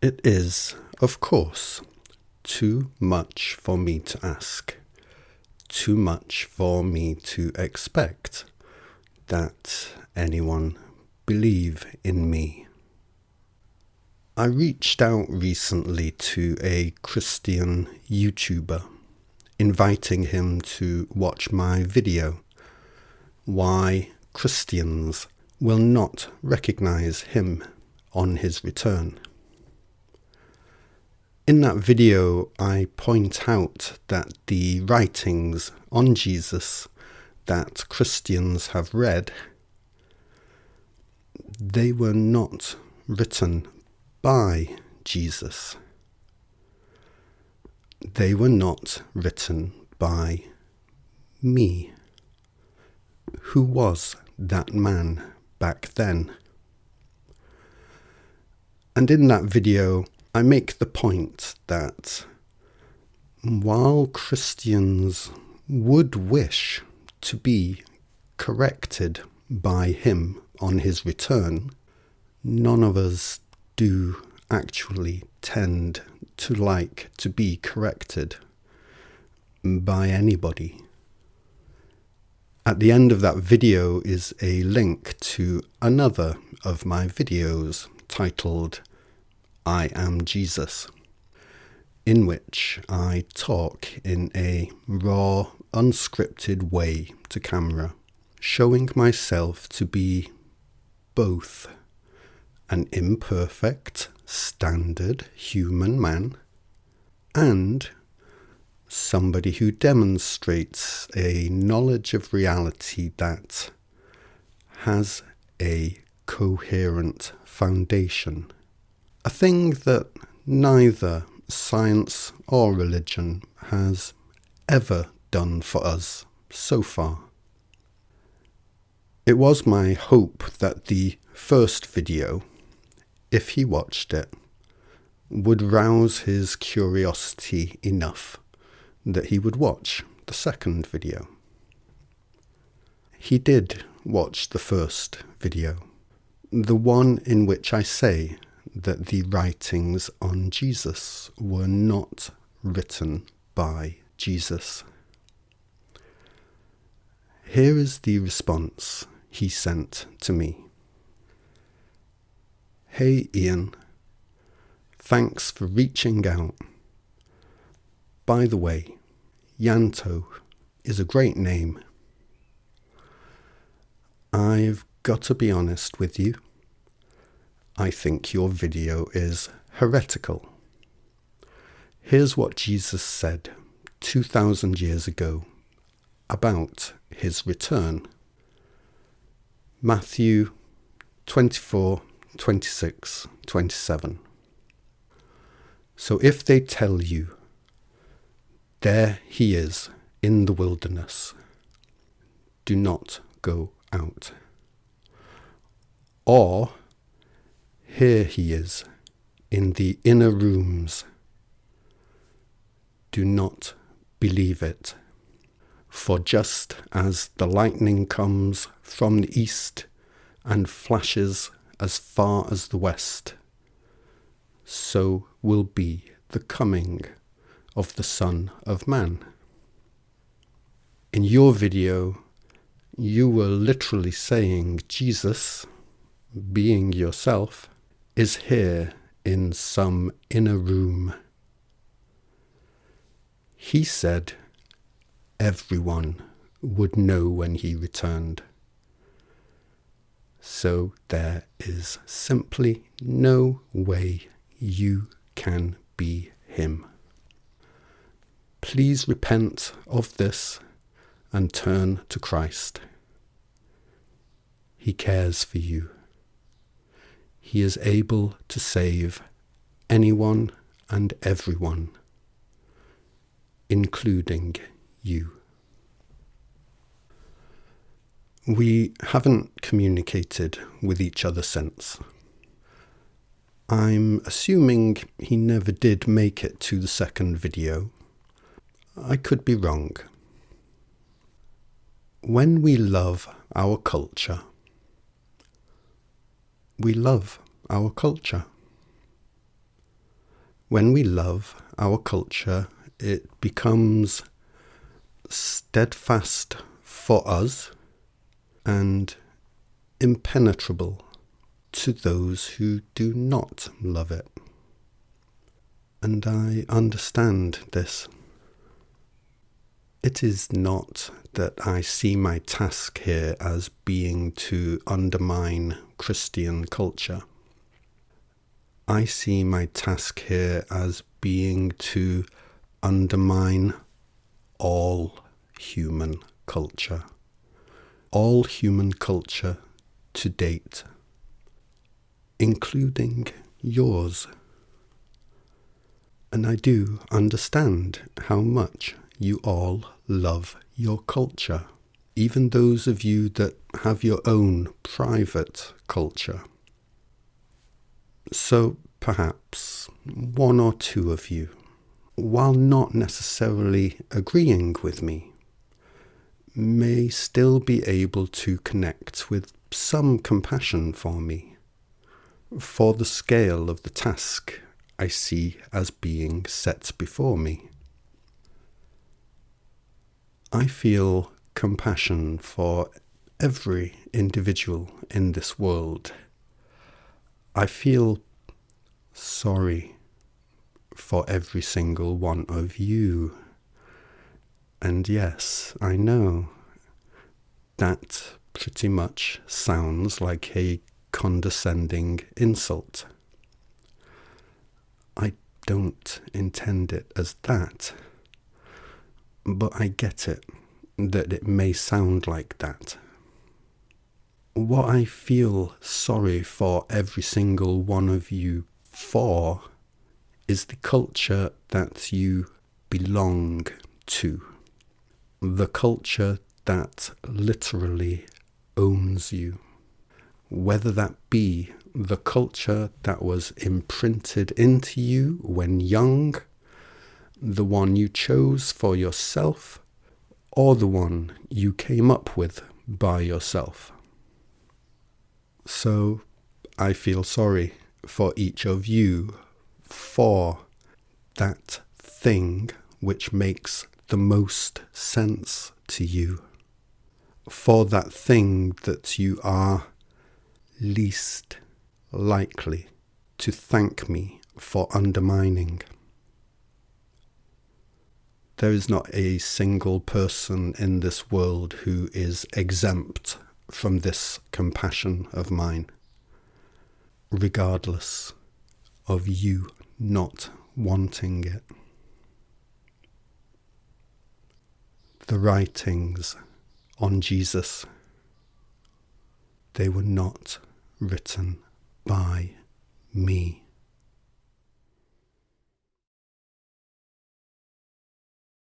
It is, of course, too much for me to ask, too much for me to expect that anyone believe in me. I reached out recently to a Christian YouTuber, inviting him to watch my video, Why Christians Will Not Recognize Him on His Return. In that video, I point out that the writings on Jesus that Christians have read, they were not written by Jesus. They were not written by me. Who was that man back then? And in that video, I make the point that while Christians would wish to be corrected by him on his return, none of us do actually tend to like to be corrected by anybody. At the end of that video is a link to another of my videos titled I Am Jesus, in which I talk in a raw, unscripted way to camera, showing myself to be both an imperfect, standard human man and somebody who demonstrates a knowledge of reality that has a coherent foundation. A thing that neither science or religion has ever done for us so far. It was my hope that the first video, if he watched it, would rouse his curiosity enough that he would watch the second video. He did watch the first video, the one in which I say that the writings on Jesus were not written by Jesus. Here is the response he sent to me. Hey Ian, thanks for reaching out. By the way, Yanto is a great name. I've got to be honest with you. I think your video is heretical. Here's what Jesus said 2,000 years ago about his return. Matthew 24, 26, 27. So if they tell you, there he is in the wilderness, do not go out. Or, here he is in the inner rooms, do not believe it. For just as the lightning comes from the east and flashes as far as the west, so will be the coming of the Son of Man. In your video, you were literally saying Jesus, being yourself, is here in some inner room. He said everyone would know when he returned. So there is simply no way you can be him. Please repent of this and turn to Christ. He cares for you. He is able to save anyone and everyone, including you. We haven't communicated with each other since. I'm assuming he never did make it to the second video. I could be wrong. When we love our culture, we love our culture. When we love our culture, it becomes steadfast for us and impenetrable to those who do not love it. And I understand this. It is not that I see my task here as being to undermine Christian culture. I see my task here as being to undermine all human culture. All human culture to date, including yours. And I do understand how much you all love your culture, even those of you that have your own private culture. So perhaps one or two of you, while not necessarily agreeing with me, may still be able to connect with some compassion for me, for the scale of the task I see as being set before me. I feel compassion for every individual in this world. I feel sorry for every single one of you. And yes, I know that pretty much sounds like a condescending insult. I don't intend it as that, but I get it, that it may sound like that. What I feel sorry for every single one of you for is the culture that you belong to. The culture that literally owns you. Whether that be the culture that was imprinted into you when young, the one you chose for yourself, or the one you came up with by yourself. So I feel sorry for each of you for that thing which makes the most sense to you, for that thing that you are least likely to thank me for undermining. There is not a single person in this world who is exempt from this compassion of mine, regardless of you not wanting it. The writings on Jesus, they were not written by me.